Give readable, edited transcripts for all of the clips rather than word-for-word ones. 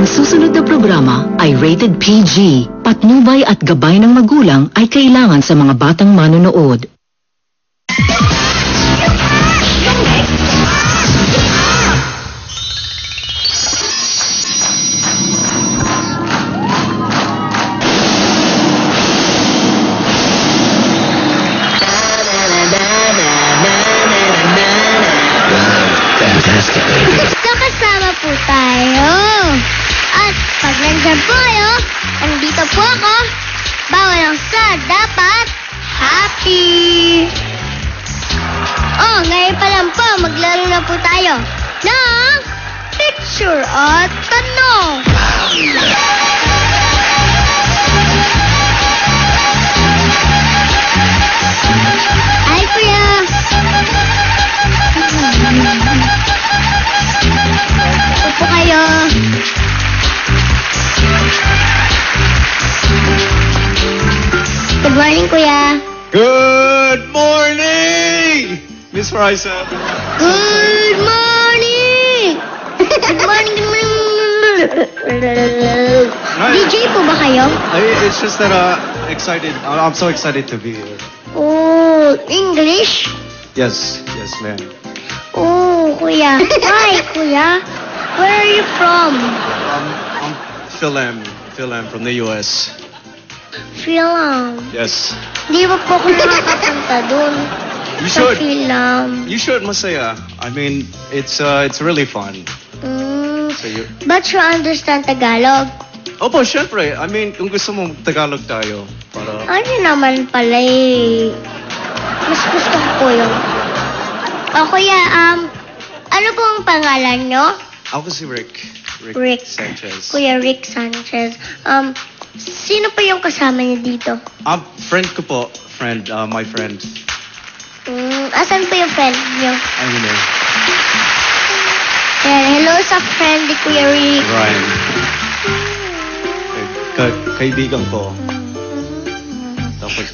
Ang susunod na programa ay rated PG. Patnubay at gabay ng magulang ay kailangan sa mga batang manonood. So kasama po tayo. At pag nandyan po kayo, nandito po ako, bawal ang sa dapat happy. Oh, ngayon pa lang po, maglaro na po tayo ng picture at tanong. Ay, kuya. Upo kayo. Good morning, kuya. Good morning, Miss Raisa. Good morning! Good morning, good morning. DJ po ba kayo? It's just that I'm so excited to be here. Oh, English? Yes, ma'am. Oh, kuya. Hi, kuya. Where are you from? I'm Phil from the US. Film. Yes. Di ba po ako nakakapunta dun? You Sa should. film. You should, masaya. I mean, it's really fun. So you. But you understand Tagalog? Opo, syempre. I mean, kung gusto mo Tagalog tayo para. Ano naman pala eh. Mas gusto ko po yun. Oh, kuya, ano po ang pangalan nyo? Ako si Rick. Rick. Sanchez. Kuya Rick Sanchez. Sino pa yung kasama niyo dito? Friend ko po. My friend. Asan pa yung friend niyo? Ano na? Ayan, hello sa friend ni Kuya Rick. Ryan. Kaibigan ko. Tapos,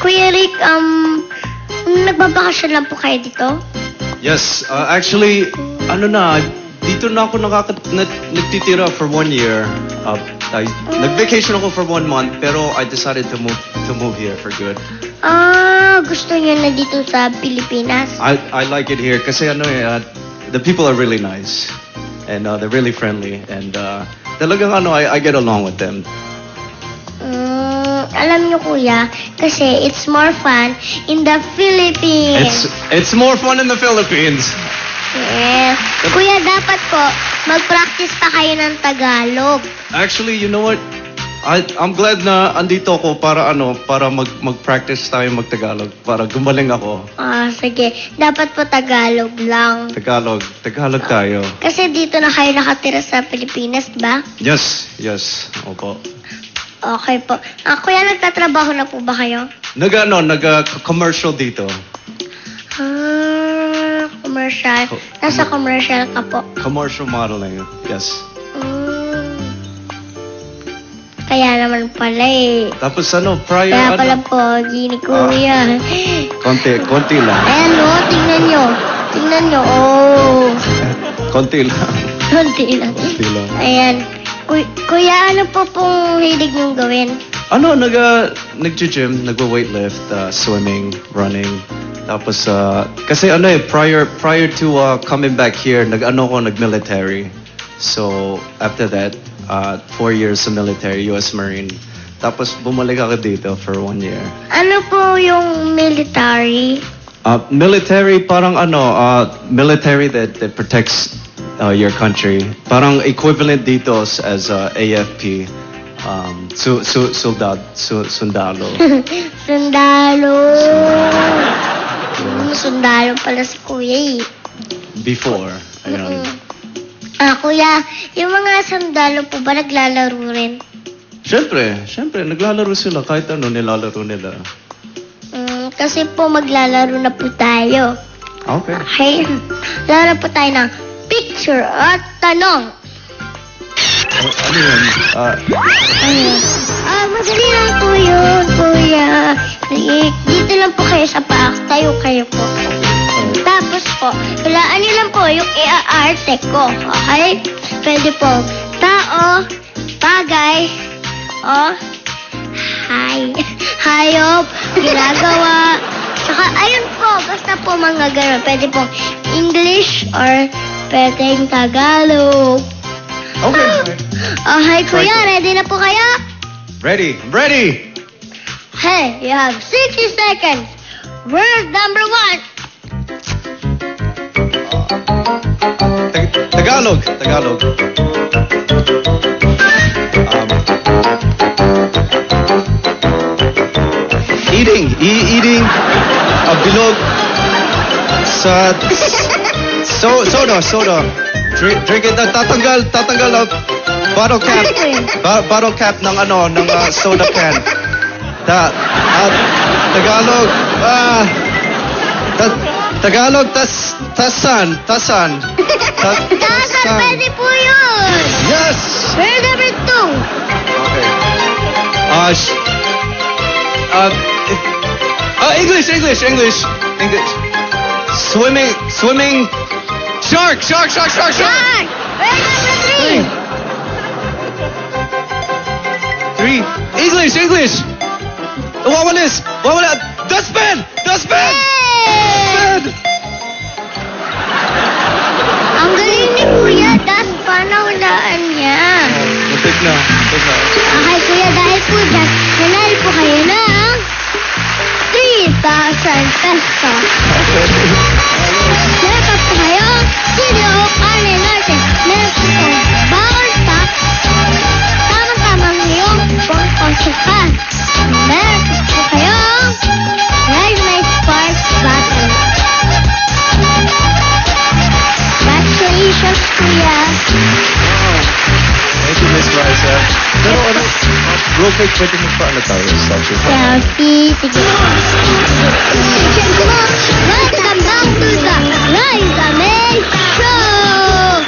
Kuya Rick, nagbabakasyon lang po kayo dito? yes, actually, dito na ako nagtitira for 1 year. Nag-vacation ako for 1 month, pero I decided to move here for good. Gusto niyo na dito sa Pilipinas? I like it here kasi the people are really nice. And they're really friendly. And talagang I get along with them. Alam niyo, kuya, kasi it's more fun in the Philippines. It's more fun in the Philippines. Yes. Kuya, dapat po, mag-practice pa kayo ng Tagalog. Actually, you know what? I'm glad na andito ako para mag-practice tayo mag-Tagalog para gumaling ako. Sige. Dapat po Tagalog lang. Tagalog tayo. Kasi dito na kayo nakatira sa Pilipinas, ba? Yes. Opo. Okay po. Kuya, nagtatrabaho na po ba kayo? Nag-commercial dito. Commercial. Nasa commercial ka po. Commercial modeling, yes. Kaya naman pala eh. Tapos prior Kaya pala po, gini kuya. Konti lang. Ayan o, tingnan nyo. Oh. Konti lang. Konti lang. Ayan. Kuya, ano po pong hilig niyong gawin? Nag-gym, nagwa-weightlift, swimming, running. Tapos, kasi prior to coming back here, nag-military. So, after that, 4 years sa military, US Marine. Tapos, bumalik ako dito for 1 year. Ano po yung military? Military, parang military that protects your country. Parang equivalent dito as AFP. Sundalo. Sundalo. Sundalo pala si kuya eh. Before. Ayun. Kuya, yung mga sundalo po ba naglalaro rin? Siyempre, naglalaro sila kahit nilalaro nila. Kasi po maglalaro na po tayo. Okay. Lalaro po tayo ng picture at tanong. Ano yun? Madali lang po yun, kuya. Dito lang po kayo sa park. Tayo kayo po. Tapos po, hulaan niyo lang po yung i-aarte ko. Okay? Pwede po tao, bagay, o hayop, ginagawa. Saka ayun po, basta po mga ganun. Pwede po English or pwedeng Tagalog. Okay. Okay, kuya, ready na po kayo? Ready. I'm ready. Hey, you have 60 seconds. Word number 1. Tagalog. Eating bilog sa soda. Drink it. Tatanggal bottle cap ng soda can. Tagalog tasan. Tasan, pwede po yun. Yes. Word number 2. English. Swimming. Shark. Shark. Word number 3. 3. English. Wawala. Dustbin. Hey! Ang galing ni Kuya, das pa nahulaan niya. Muntik na. Okay, Kuya, dahil po dyan, nanalo po kayo ng 3,000 pesos. Meron pa po kayo, Studio Arne Norte. Meron po kong bawal pack. Tamang-tamang yung pangkasukan. Meron po kayo, Rise My Sparks Battle. Congratulations, Kuya. Thank you, Miss Liza. Pero real quick, pwede mo pa tayo? Selfie, sige. Welcome back to the Liza May Show!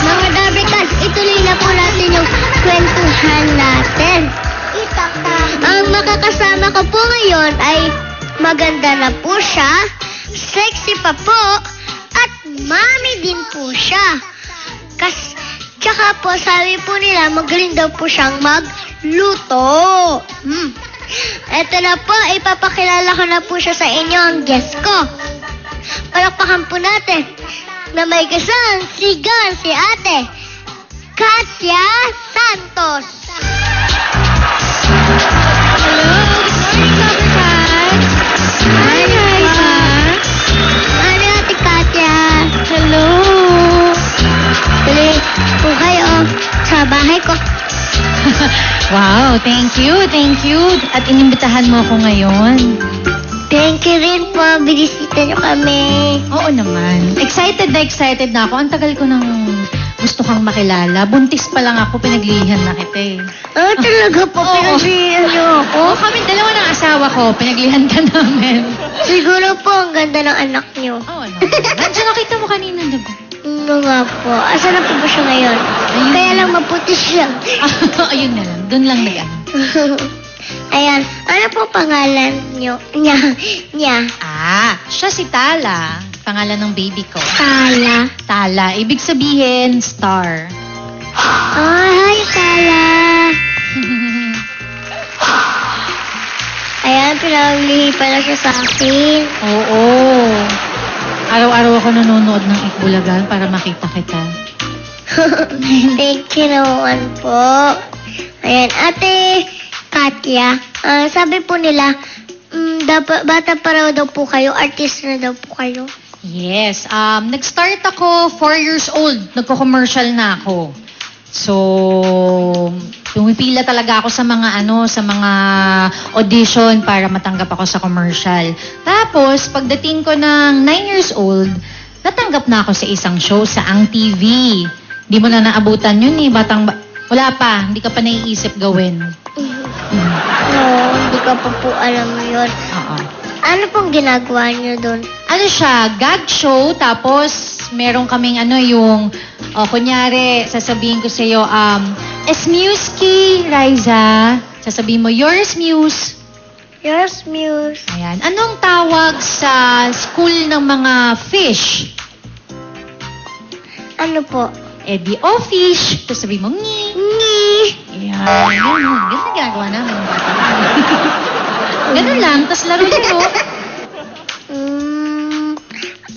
Mga Darbikas, ituloy na po natin yung kwentuhan natin. Ang makakasama ko po ngayon ay maganda na po siya, sexy pa po, at mami din po siya. Tsaka po, sabi po nila, magaling daw po siyang magluto. Eto na po, ipapakilala ko na po siya sa inyo ang guest ko. Palakpakan po natin na may kasang sigan si Ate Katya Santos. Hello, good morning, Darbikas. Hi, Liza. Ano, Ate Katya? Hello. Tuloy po kayo sa bahay ko. Wow, thank you. At inimbitahan mo ako ngayon. Thank you rin po. Binisita niyo kami. Oo naman. Excited na ako. Ang tagal ko nang gusto kang makilala. Buntis pa lang ako, pinaglihan na kita eh. Oh, talaga po. Oo. Pinaglihan niyo ako. Oo, kami dalawa ng asawa ko, pinaglihan ka namin. Siguro po ang ganda ng anak niyo. Oo naman. Nandiyan nakita mo kanina, diba? Oo nga po. Asan na po ba siya ngayon? Ayun. Kaya lang maputi siya. Ayun na lang. Doon lang nag Ayan. Ano po pangalan niyo? Niya. Siya si Tala. Pangalan ng baby ko. Tala. Tala. Ibig sabihin, star. Hi, Tala. Ayan, pinaglihi pala siya sa akin. Oo. Araw-araw ako nanonood ng Ikbulagan para makita kita. Thank you naman po. Ayan, Ate Katya, sabi po nila, bata pa raw daw po kayo, artist na daw po kayo. Yes. Nag-start ako 4 years old. Nagko-commercial na ako. So, pumipila talaga ako sa mga audition para matanggap ako sa commercial. Tapos, pagdating ko ng 9 years old, natanggap na ako sa isang show sa Ang TV. Di mo na naabutan yun eh. Wala pa. Hindi ka pa naiisip gawin. No, hindi ko pa po alam yun. Oo. Ano pong ginagawa niyo doon? Ano siya, gag show, tapos meron kaming kunyari, sasabihin ko sa'yo, Esmuski, Riza. Sasabihin mo, you're Esmuse. Yes, Muse. Ayan. Anong tawag sa school ng mga fish? Ano po? Eh di, oh, fish. Tapos sabi mo, ngi. Ngi. Ayan. Ganun. Ganun ang ginagawa namin ng bata. Ganun lang. Tapos laro-laro.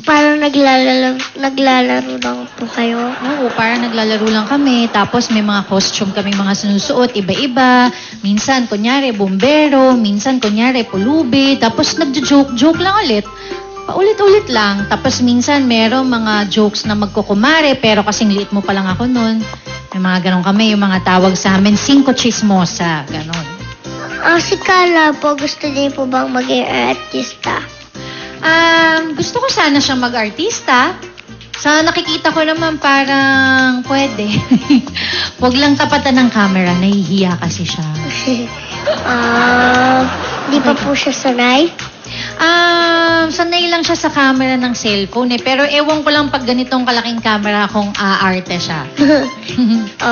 Parang naglalaro lang po kayo. Oo, parang naglalaro lang kami. Tapos may mga costume kami mga sinusuot, iba-iba. Minsan, kunyari, bombero. Minsan, kunyari, pulubi. Tapos nagjo-joke lang ulit. Paulit-ulit lang. Tapos minsan, merong mga jokes na magkukumare. Pero kasing liit mo pa lang ako nun. May mga ganon kami. Yung mga tawag sa amin, cinco chismosa. Ganon. Si Carla po, gusto niyo po bang maging artista? Gusto ko sana siyang mag-artista. Sa nakikita ko naman parang pwede. Huwag lang tapatan ng camera, nahihiya kasi siya. Di pa po siya sanay? Sanay lang siya sa camera ng cellphone eh. Pero ewan ko lang pag ganitong kalaking camera kung aarte siya.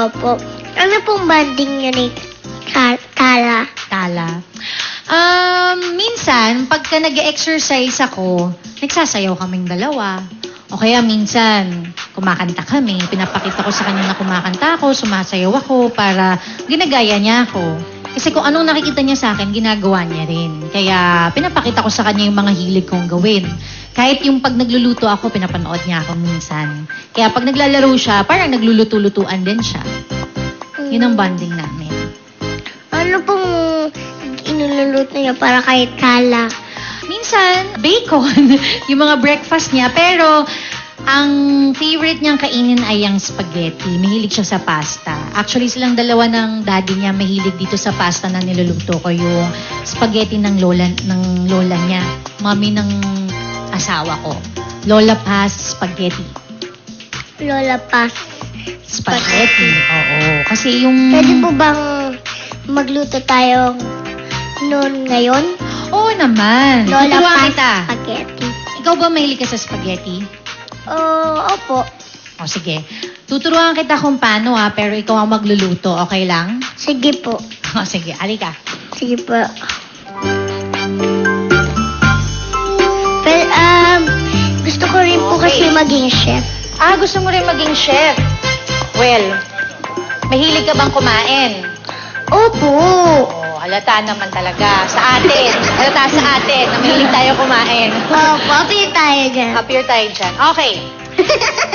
Opo. Ano pong banding niyo ni Carla? Tala. Minsan, pagka nag-exercise ako, nagsasayaw kaming dalawa. O kaya minsan, kumakanta kami. Pinapakita ko sa kanya na kumakanta ako, sumasayaw ako para ginagaya niya ako. Kasi kung anong nakikita niya sa akin, ginagawa niya rin. Kaya pinapakita ko sa kanya yung mga hilig kong gawin. Kahit yung pag nagluluto ako, pinapanood niya ako minsan. Kaya pag naglalaro siya, parang nagluluto-lutuan din siya. Yun ang bonding namin. Ano pong inululuto niya para kay Carla? Minsan, bacon. Yung mga breakfast niya. Pero, ang favorite niyang kainin ay ang spaghetti. Mahilig siya sa pasta. Actually, silang dalawa ng daddy niya mahilig dito sa pasta na niluluto ko. Yung spaghetti ng lola niya. Mami ng asawa ko. Lola Paz Spaghetti. Lola Paz. Spaghetti. Oo. Kasi yung... Pwede po bang magluto tayo noon ngayon? Oo naman. Lola Tuturuan Paz kita. Spaghetti. Ikaw ba mahilig ka sa spaghetti? Opo. O sige. Tuturuan kita kung paano pero ikaw ang magluluto. Okay lang? Sige po. O sige, alika. Sige po. Pero, gusto ko rin po kasi maging chef. Gusto mo rin maging chef? Well, mahilig ka bang kumain? Opo. Halata naman talaga. Sa atin. Halata sa atin na mahilig tayo kumain. Opo, apil tayo dyan. Happier tayo dyan. Okay.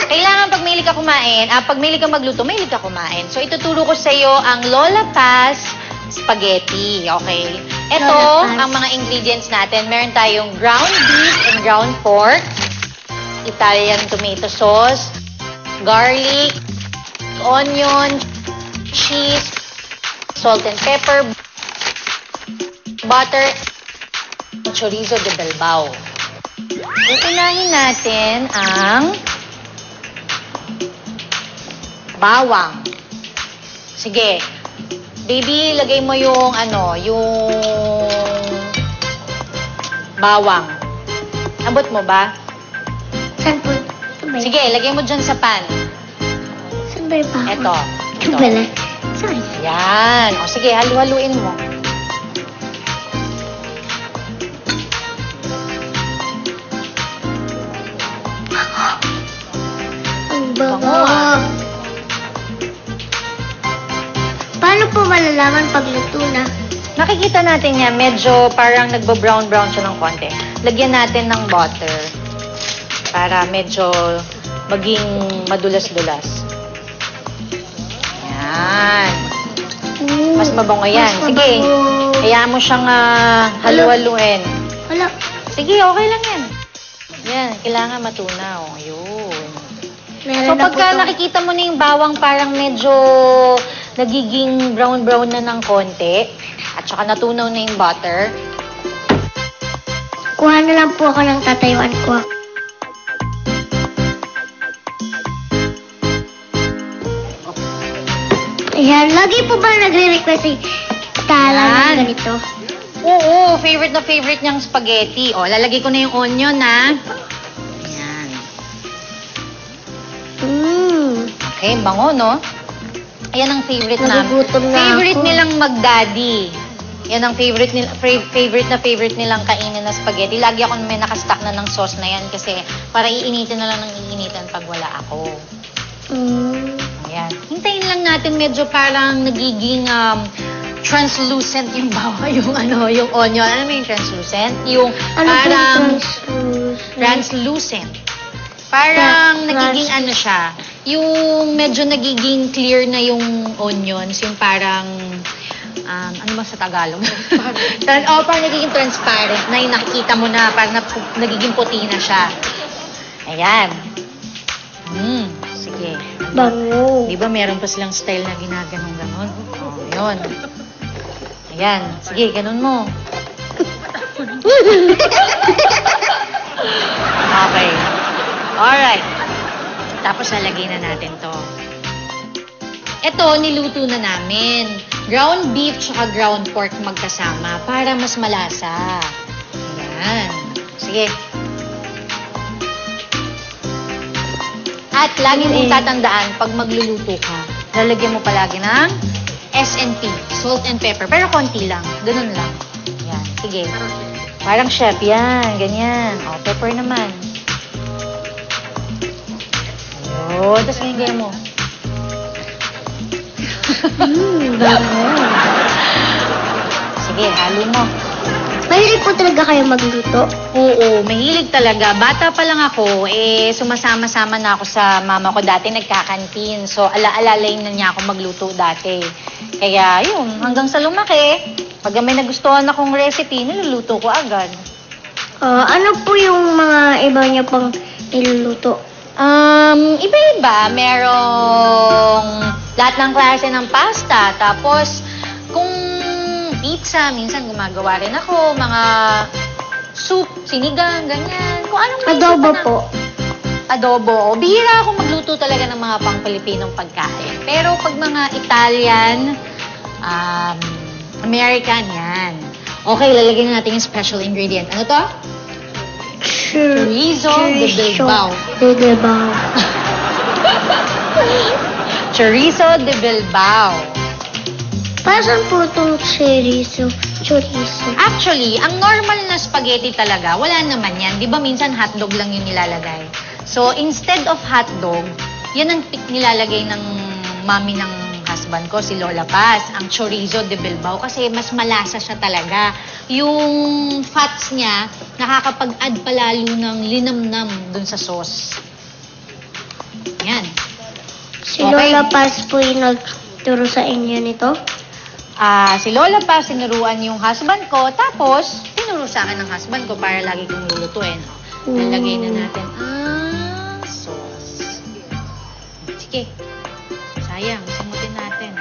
Kailangan pag mahilig ka kumain, pag mahilig ka magluto, mahilig ka kumain. So, ituturo ko sa iyo ang Lola Paz Spaghetti. Okay? Ito, Lola Paz. ang mga ingredients natin. Meron tayong ground beef and ground pork, Italian tomato sauce, garlic, onion, cheese, salt and pepper, butter, chorizo de Bilbao. Unahin natin ang bawang. Sige. Baby, lagay mo yung yung bawang. Abot mo ba? Saan po? Ito ba yun? Sige, lagay mo dyan sa pan. Saan ba yung bawang? Ito. Ito pala. Sorry. Yan. O sige, halu-haluin mo. Ang Bango, bango. Paano po malalaman pag luto na? Nakikita natin yan, medyo parang nagbo-brown-brown siya ng konti. Lagyan natin ng butter para medyo maging madulas-dulas. Yan. Mas mabango yan. Mas Sige, mabango. hayaan mo siyang halu-haluin. Wala. Sige, okay lang yan. Yan, kailangan matunaw. Yun. Meron So na po pagka to. nakikita mo na yung bawang parang medyo nagiging brown-brown na ng konti, at saka natunaw na yung butter, Kuha na lang po ako ng tatayuan ko. Ayan, lagi po ba nagre-request si Tala Yan. ng ganito? oo, favorite na favorite niyang spaghetti. O, lalagay ko na yung onion, Yan. Okay, bango, no? Ayan ang favorite namin. Nagugutom na Favorite ako. nilang mag-daddy. Yan ang favorite nilang kainin na spaghetti. Lagi ako may nakastock na ng sauce na yan kasi para iinitin na lang ng iinitan pag wala ako. Ayan. Hintayin lang natin medyo parang nagiging translucent yung yung onion. Ano mo yung translucent? Yung parang translucent. Parang nagiging ano siya, yung medyo nagiging clear na yung onions, yung parang ano ba sa Tagalog? Parang nagiging transparent na yung nakikita mo na parang nagiging puti na siya. Ayan. Sige. Bango. Di ba meron pa silang style na ginaganong-ganon? Yun. Ayan. Sige, ganun mo. Okay. Alright. Tapos lalagay na natin to. Ito, niluto na namin. Ground beef tsaka ground pork magkasama para mas malasa. Ayan. Sige. At lagi mong tatandaan, pag magluluto ka, lalagyan mo palagi ng S&P, salt and pepper. Pero konti lang. Ganun lang. Ayan. Sige. Parang chef. Yan. Ganyan. O, pepper naman. O, tapos ganyan mo. Bango. Sige, halo mo. Mahilig po talaga kayo magluto? Oo, mahilig talaga. Bata pa lang ako, sumasama-sama na ako sa mama ko dati, nagkakantin. So, alaalalayin na niya ako magluto dati. Kaya, yun, hanggang sa lumaki, pag may nagustuhan akong recipe, niluluto ko agad. Ano po yung mga iba niya pang niluluto? Iba-iba. Merong lahat ng klase ng pasta. Tapos, kung pizza, minsan gumagawa rin ako. Mga soup, sinigang, ganyan. Kung anong may Adobo isipan na- po. Adobo. Bihira ako magluto talaga ng mga pang-Pilipinong pagkain. Pero pag mga Italian, American, yan. Okay, lalagyan na natin yung special ingredient. Ano to? Chorizo de Bilbao. De Bilbao. Chorizo de Bilbao. Paano po itong chorizo? Actually, ang normal na spaghetti talaga, wala naman yan. Di ba minsan hotdog lang yung nilalagay? So, instead of hotdog, yan ang nilalagay ng mami ng husband ko, si Lola Paz, ang chorizo de Bilbao, kasi mas malasa siya talaga. Yung fats niya, nakakapag-add palalo ng linamnam dun sa sauce. Yan. Si Okay. Lola Paz po yung nagturo sa inyo nito? Si Lola Paz, tinuruan yung husband ko, tapos tinuro sa akin ng husband ko para lagi kong lulutuin. Lalagay na natin ang sauce. Sige. Sayang, samutin natin.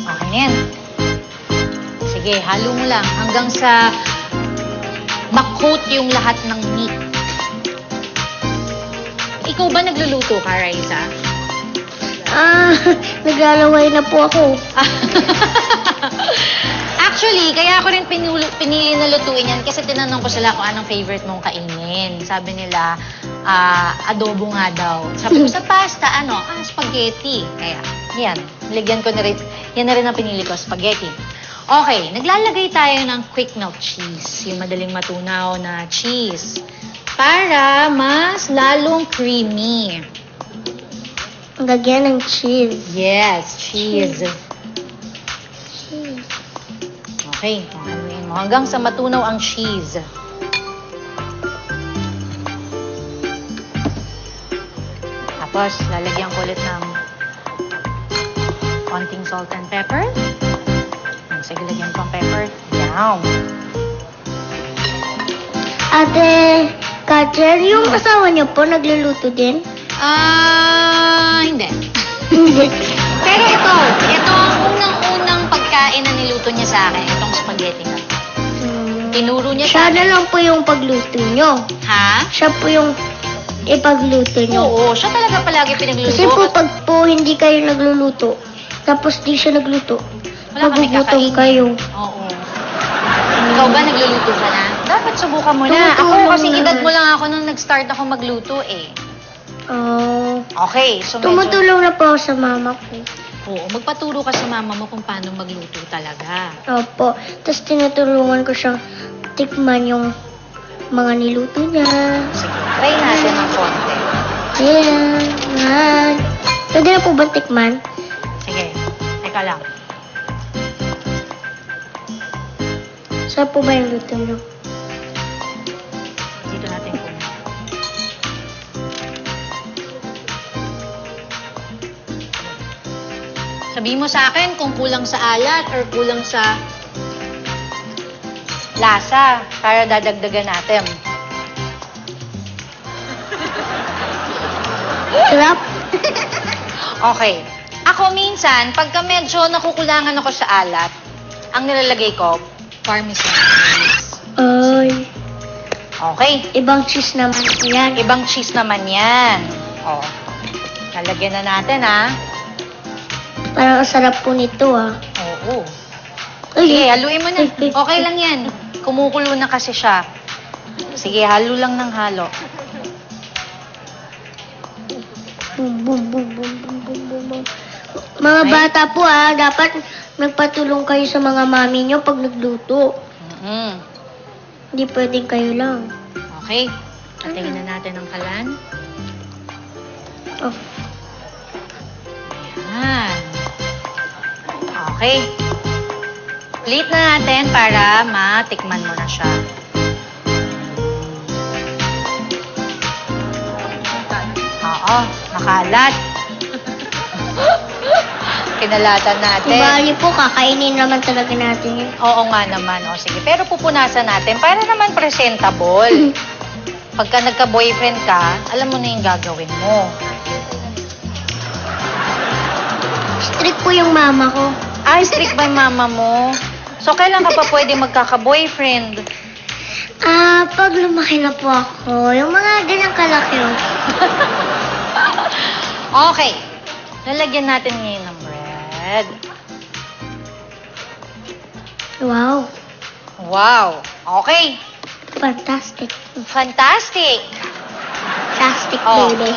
Okay na yan. Sige, halo mo lang hanggang sa makoat yung lahat ng meat. Ikaw ba nagluluto ka, Raisa? Naglalaway na po ako. Actually, kaya ako rin pinili na lutuin yan kasi tinanong ko sila kung anong favorite mong kainin. Sabi nila, adobo nga daw. Sabi ko, sa pasta, spaghetti. Kaya, yan. Lagyan ko na rin. Yan na rin ang pinili ko, spaghetti. Okay, naglalagay tayo ng quick melt cheese. Yung madaling matunaw na cheese. Para mas lalong creamy. Lagyan ng cheese. Yes, cheese. Okay, haluin mo hanggang sa matunaw ang cheese. Tapos, lalagyan ko ulit ng konting salt and pepper. Sige, lagyan ko ang pepper. Down. Ate Catherine, yung asawa niyo po nagluluto din? Hindi. Hindi. Pero ito ang unang-unang pagkain na niluto niya sa akin, itong spaghetti na. Tinuro niya Siya sa na akin. lang po yung pagluto niyo. Ha? Siya po yung ipagluto niyo. Oo, siya talaga palagi pinagluto. Kasi po pag po hindi kayo nagluluto, tapos di siya nagluto, Wala kami magugutom kakainin. kayo. Oo. Ikaw ba nagluluto ka na? Dapat subukan mo na. Ako Tumutulong kasi edad naman. mo lang ako nung nag-start ako magluto eh. Oh. Okay, so medyo... Tumutulong na po ako sa mama ko. Oo, magpaturo ka sa mama mo kung paano magluto talaga. Opo. Tapos tinutulungan ko siyang tikman yung mga niluto niya. Sige, try natin ng konti. Ayan. Yan. Pwede na po ba tikman? Sige, teka lang. Saan po ba yung luto niyo? Dito natin kunin. Sabihin mo sa akin kung kulang sa alat or kulang sa lasa para dadagdagan natin. Sarap. Okay. Ako minsan, pagka medyo nakukulangan ako sa alat, ang nilalagay ko, parmesan cheese. Ay. Okay. Ibang cheese naman po yan. Ibang cheese naman yan. O. Lalagyan na natin, ha? Parang ang sarap po nito, ah. Oo. Sige, haluin mo na. Ay. Okay lang yan. Kumukulo na kasi siya. Sige, halo lang ng halo. Boom, boom, boom, boom, boom, boom, boom, boom. Mga bata po, ah, dapat magpatulong kayo sa mga mami nyo pag nagluto. Mm. Hindi pwedeng kayo lang. Okay. Patayin na natin ang kalan. Oh. Ayan. Okay. Plate na natin para matikman mo na siya. Oo, nakalat. Kinalatan natin. Ibali po, kakainin naman talaga natin yan. Oo nga naman. O sige, pero pupunasan natin para naman presentable. Pagka nagka-boyfriend ka, alam mo na yung gagawin mo. Strict po yung mama ko. Ay, strict ba yung mama mo? So, kailan ka pa pwede magkaka-boyfriend? Pag lumaki na po ako, yung mga ganyang kalaki. Okay. Lalagyan natin ngayon ng bread. Wow. Wow. Okay. Fantastic. Fantastic. Fantastic, Oh. baby.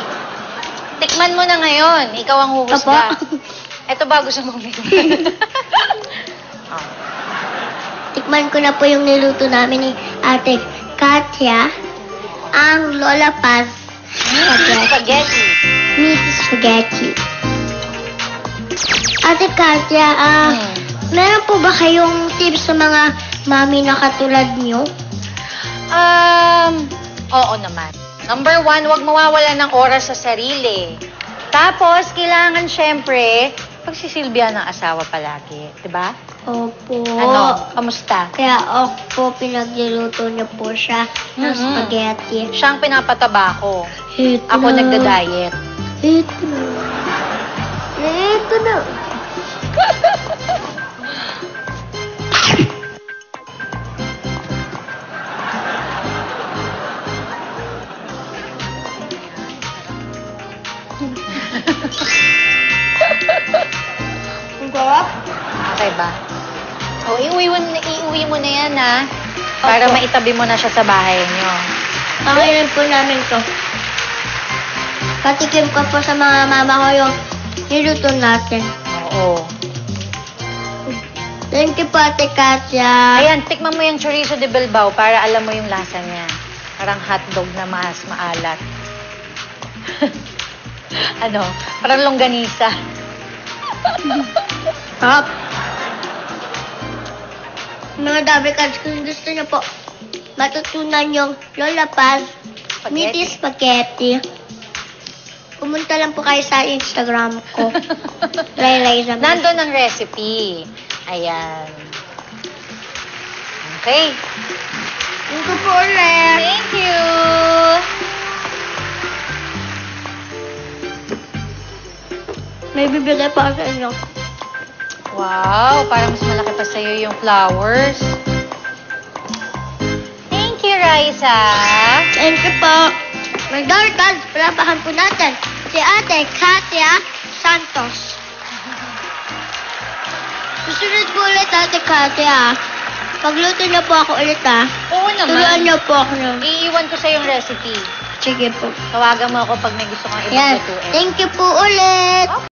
Tikman mo na ngayon. Ikaw ang huhusga. Apo. Ito ba gusto mong tikman? Oh. Tikman ko na po yung niluto namin ni Ate Katya. Ang Lola Paz Spaghetti. meat spaghetti. Ate Katya, meron po ba kayong tips sa mga mami na katulad nyo? Oo naman. Number 1, huwag mawawala ng oras sa sarili. Tapos, kailangan syempre, pagsisilbihan ng asawa palagi. Diba? Opo. Ano? Kamusta? Kaya po, pinagluluto niyo po siya ng Mhm. spaghetti. Siya ang pinapataba ko. Ito Ako na. nagda-diet. Ito na. Ito na. Ang sarap. Okay ba? O, iuwi mo na yan, ha? Para Opo. maitabi mo na siya sa bahay niyo. Pangilan po namin to. Patikim ko po sa mga mama ko yung niluto natin. Oo. Thank you po, Ate Katya. Ayan, tikman mo yung chorizo de Bilbao para alam mo yung lasa niya. Parang hotdog na mas maalat. Ano? Parang longganisa. Sarap. Mga Dabricans, kung gusto niyo po matutunan yung Lola Paz meaty spaghetti, pumunta lang po kayo sa Instagram ko. Layla. Nandun ang recipe. Ayan. Okay. Thank you po ulit. Thank you. May bibigay pa ako sa inyo. Wow, parang mas malaki pa sa'yo yung flowers. Thank you, Raisa. Thank you po. Mga Dabricans, palapahan po natin si Ate Katya Santos. Susunod po ulit, Ate Katya. Pagluto niyo po ako ulit, ha? Oo Turuan naman. niyo po ako ng... Iiwan ko sa'yo yung recipe. Sige po. Tawagan mo ako pag may gusto kang Yan. ibang lutuin. Thank you po ulit.